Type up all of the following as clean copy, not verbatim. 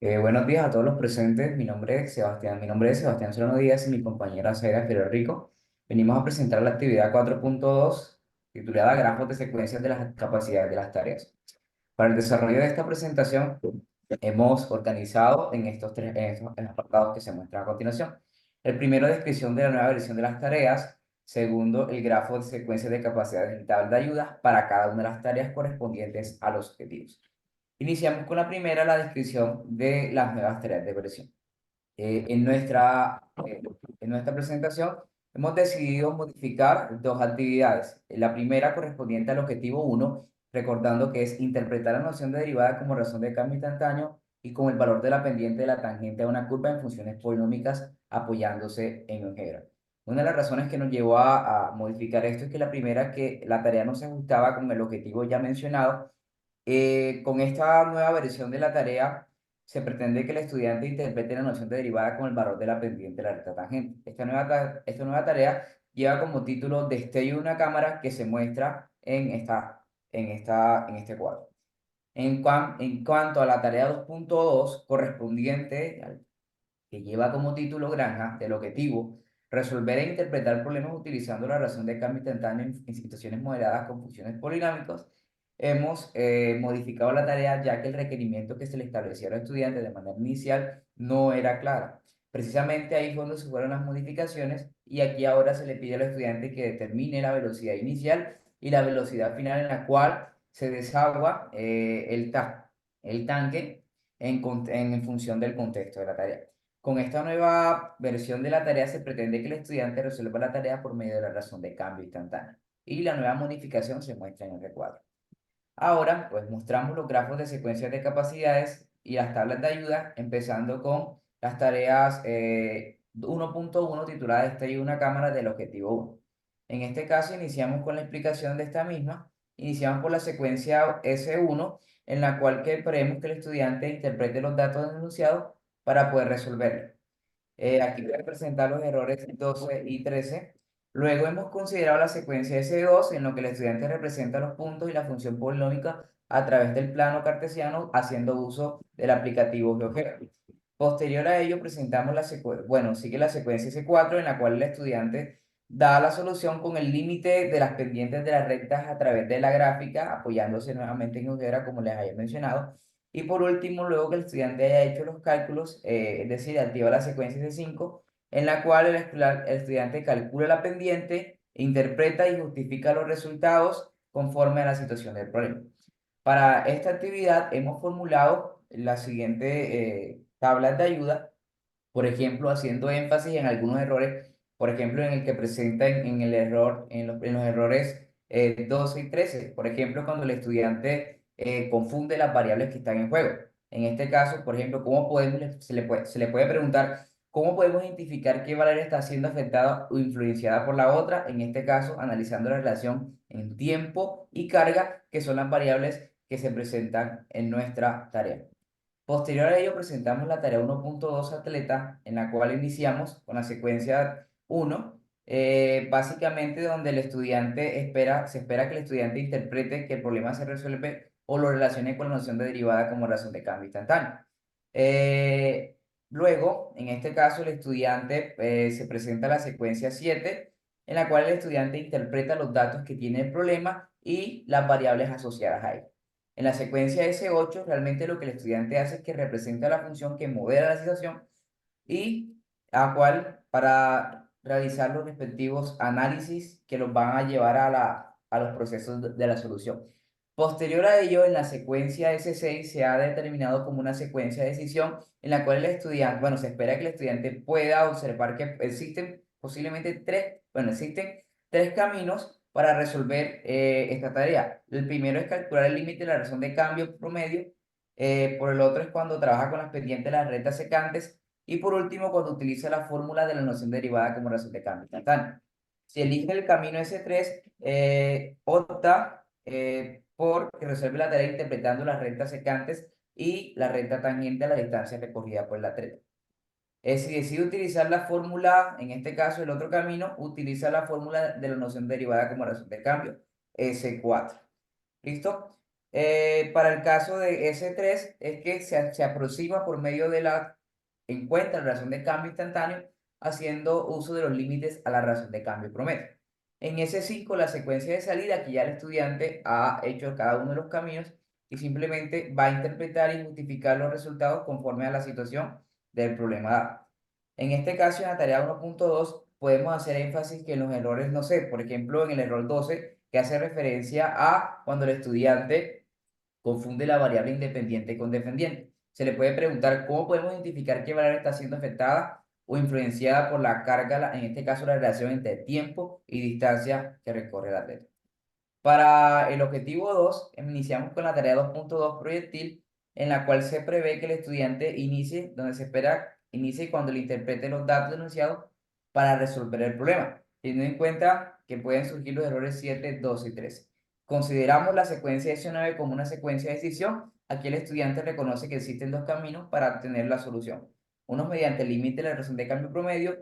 Buenos días a todos los presentes. Mi nombre es Sebastián Solano Díaz y mi compañera Zaira Ferrer Rico. Venimos a presentar la actividad 4.2 titulada Grafos de secuencias de las capacidades de las tareas. Para el desarrollo de esta presentación, hemos organizado en apartados que se muestran a continuación. El primero, descripción de la nueva versión de las tareas. Segundo, el grafo de secuencias de capacidades y tabla de ayuda para cada una de las tareas correspondientes a los objetivos. Iniciamos con la primera, la descripción de las nuevas tareas de versión. Eh, en nuestra, eh, en nuestra presentación hemos decidido modificar dos actividades. La primera correspondiente al objetivo uno, recordando que es interpretar la noción de derivada como razón de cambio instantáneo y como el valor de la pendiente de la tangente de una curva en funciones polinómicas apoyándose en álgebra. Una de las razones que nos llevó a modificar esto es que la primera, que la tarea no se ajustaba con el objetivo ya mencionado. Con esta nueva versión de la tarea, se pretende que el estudiante interprete la noción de derivada con el valor de la pendiente de la recta tangente. Esta nueva tarea lleva como título Destello de una cámara que se muestra en este cuadro. En cuanto a la tarea 2.2, correspondiente que lleva como título Granja del objetivo, resolver e interpretar problemas utilizando la razón de cambio instantáneo en situaciones modeladas con funciones polinámicas. Hemos modificado la tarea ya que el requerimiento que se le establecía a los estudiantes de manera inicial no era clara. Precisamente ahí fue donde se fueron las modificaciones y aquí ahora se le pide al estudiante que determine la velocidad inicial y la velocidad final en la cual se desagua el tanque en función del contexto de la tarea. Con esta nueva versión de la tarea se pretende que el estudiante resuelva la tarea por medio de la razón de cambio instantáneo y la nueva modificación se muestra en el recuadro. Ahora, pues mostramos los grafos de secuencias de capacidades y las tablas de ayuda, empezando con las tareas 1.1 titulada Esta y una cámara del objetivo uno. En este caso, iniciamos con la explicación de esta misma. Iniciamos por la secuencia S1, en la cual queremos que el estudiante interprete los datos del enunciado para poder resolverlo. Aquí voy a presentar los errores 12 y 13. Luego hemos considerado la secuencia S2, en lo que el estudiante representa los puntos y la función polinómica a través del plano cartesiano, haciendo uso del aplicativo GeoGebra. Posterior a ello, presentamos sigue la secuencia S4, en la cual el estudiante da la solución con el límite de las pendientes de las rectas a través de la gráfica, apoyándose nuevamente en GeoGebra, como les había mencionado. Y por último, luego que el estudiante haya hecho los cálculos, es decir, activa la secuencia C5, en la cual el estudiante calcula la pendiente, interpreta y justifica los resultados conforme a la situación del problema. Para esta actividad hemos formulado las siguientes tablas de ayuda, por ejemplo, haciendo énfasis en algunos errores, por ejemplo, en el que presenta en los errores 12 y 13, por ejemplo, cuando el estudiante confunde las variables que están en juego. En este caso, por ejemplo, se le puede preguntar cómo podemos identificar qué variable está siendo afectada o influenciada por la otra, en este caso, analizando la relación en tiempo y carga, que son las variables que se presentan en nuestra tarea. Posterior a ello, presentamos la tarea 1.2 atleta, en la cual iniciamos con la secuencia 1, básicamente donde se espera que el estudiante interprete que el problema se resuelve o lo relacione con la noción de derivada como razón de cambio instantáneo. Eh, Luego, en este caso, el estudiante se presenta la secuencia 7, en la cual el estudiante interpreta los datos que tiene el problema y las variables asociadas a él. En la secuencia S8, realmente lo que el estudiante hace es que representa la función que modela la situación y a cual para realizar los respectivos análisis que los van a llevar a los procesos de la solución. Posterior a ello, en la secuencia S6 se ha determinado como una secuencia de decisión en la cual el estudiante, bueno, se espera que el estudiante pueda observar que existen tres caminos para resolver esta tarea. El primero es calcular el límite de la razón de cambio promedio. Por el otro es cuando trabaja con las pendientes de las rectas secantes. Y por último, cuando utiliza la fórmula de la noción derivada como razón de cambio instantáneo. Si elige el camino S3, opta por que resuelve la tarea interpretando las rectas secantes y la recta tangente a la distancia recorrida por la atleta. Si decide utilizar la fórmula, en este caso el otro camino, utiliza la fórmula de la noción derivada como razón de cambio, S4. ¿Listo? Para el caso de S3 es que se aproxima por medio de la encuentra la relación de cambio instantáneo haciendo uso de los límites a la relación de cambio promedio. En S5 la secuencia de salida que ya el estudiante ha hecho cada uno de los caminos y simplemente va a interpretar y justificar los resultados conforme a la situación del problema dado. En este caso, en la tarea 1.2, podemos hacer énfasis que en los errores, no sé, por ejemplo, en el error 12, que hace referencia a cuando el estudiante confunde la variable independiente con dependiente. Se le puede preguntar cómo podemos identificar qué variable está siendo afectada o influenciada por la carga, en este caso la relación entre tiempo y distancia que recorre el atleta. Para el objetivo 2, iniciamos con la tarea 2.2 proyectil, en la cual se prevé que el estudiante inicie, donde se espera inicie cuando le interprete los datos denunciados para resolver el problema, teniendo en cuenta que pueden surgir los errores 7, 12 y 13. Consideramos la secuencia S9 como una secuencia de decisión. Aquí el estudiante reconoce que existen dos caminos para obtener la solución. Uno mediante el límite de la relación de cambio promedio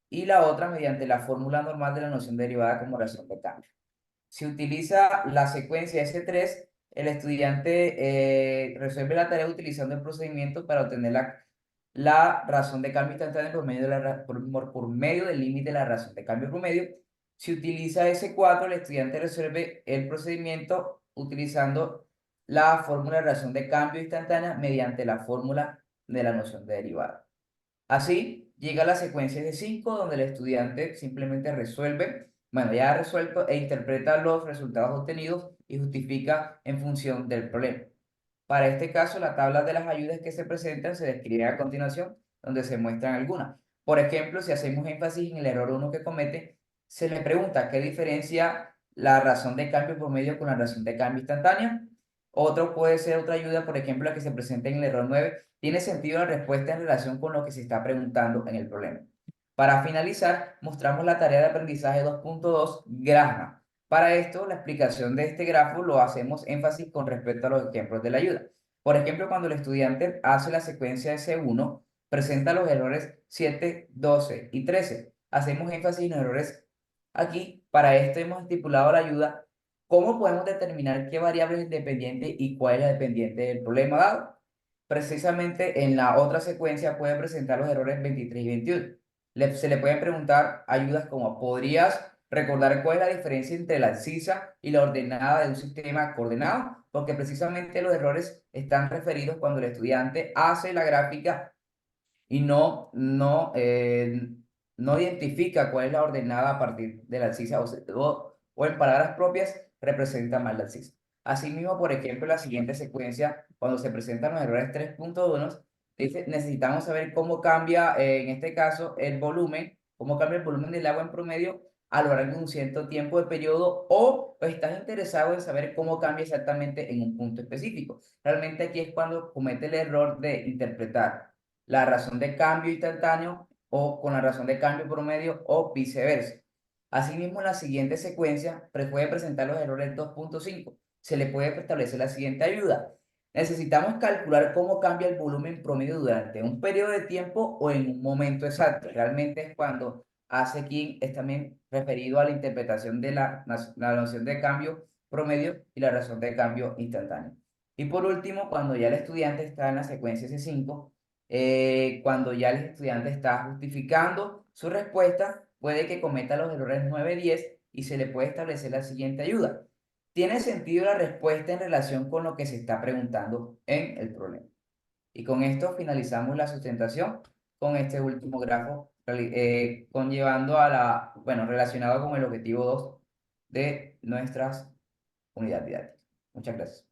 y la otra mediante la fórmula normal de la noción derivada como relación de cambio. Si utiliza la secuencia S3, el estudiante resuelve la tarea utilizando el procedimiento para obtener la razón de cambio instantáneo por medio, por medio del límite de la razón de cambio promedio. Si utiliza S4, el estudiante resuelve el procedimiento utilizando la fórmula de razón de cambio instantánea mediante la fórmula de la noción de derivada. Así, llega la secuencia de 5 donde el estudiante simplemente resuelve, bueno, ya ha resuelto e interpreta los resultados obtenidos y justifica en función del problema. Para este caso, la tabla de las ayudas que se presentan se describe a continuación, donde se muestran algunas. Por ejemplo, si hacemos énfasis en el error 1 que comete, se le pregunta qué diferencia la razón de cambio promedio con la razón de cambio instantánea. Otro puede ser otra ayuda, por ejemplo, la que se presenta en el error 9. ¿Tiene sentido la respuesta en relación con lo que se está preguntando en el problema? Para finalizar, mostramos la tarea de aprendizaje 2.2, Grafma. Para esto, la explicación de este grafo lo hacemos énfasis con respecto a los ejemplos de la ayuda. Por ejemplo, cuando el estudiante hace la secuencia S1, presenta los errores 7, 12 y 13. Hacemos énfasis en los errores aquí. Para esto hemos estipulado la ayuda. ¿Cómo podemos determinar qué variable es independiente y cuál es la dependiente del problema dado? Precisamente en la otra secuencia puede presentar los errores 23 y 21. Se le pueden preguntar ayudas como, ¿podrías recordar cuál es la diferencia entre la abscisa y la ordenada de un sistema coordenado? Porque precisamente los errores están referidos cuando el estudiante hace la gráfica y no identifica cuál es la ordenada a partir de la abscisa o en palabras propias representa mal la abscisa. Asimismo, por ejemplo, la siguiente secuencia, cuando se presentan los errores 3.1, dice, necesitamos saber cómo cambia, en este caso, el volumen, cómo cambia el volumen del agua en promedio a lo largo de un cierto tiempo de periodo o estás interesado en saber cómo cambia exactamente en un punto específico. Realmente aquí es cuando comete el error de interpretar la razón de cambio instantáneo o con la razón de cambio promedio o viceversa. Asimismo, en la siguiente secuencia puede presentar los errores 2.5. Se le puede establecer la siguiente ayuda. Necesitamos calcular cómo cambia el volumen promedio durante un periodo de tiempo o en un momento exacto. Realmente es cuando hace quien es también referido a la interpretación de la noción de cambio promedio y la razón de cambio instantáneo. Y por último, cuando ya el estudiante está en la secuencia S5, cuando ya el estudiante está justificando su respuesta, puede que cometa los errores 9, 10 y se le puede establecer la siguiente ayuda. ¿Tiene sentido la respuesta en relación con lo que se está preguntando en el problema? Y con esto finalizamos la sustentación con este último grafo, conllevando a bueno, relacionado con el objetivo 2 de nuestras unidades didácticas. Muchas gracias.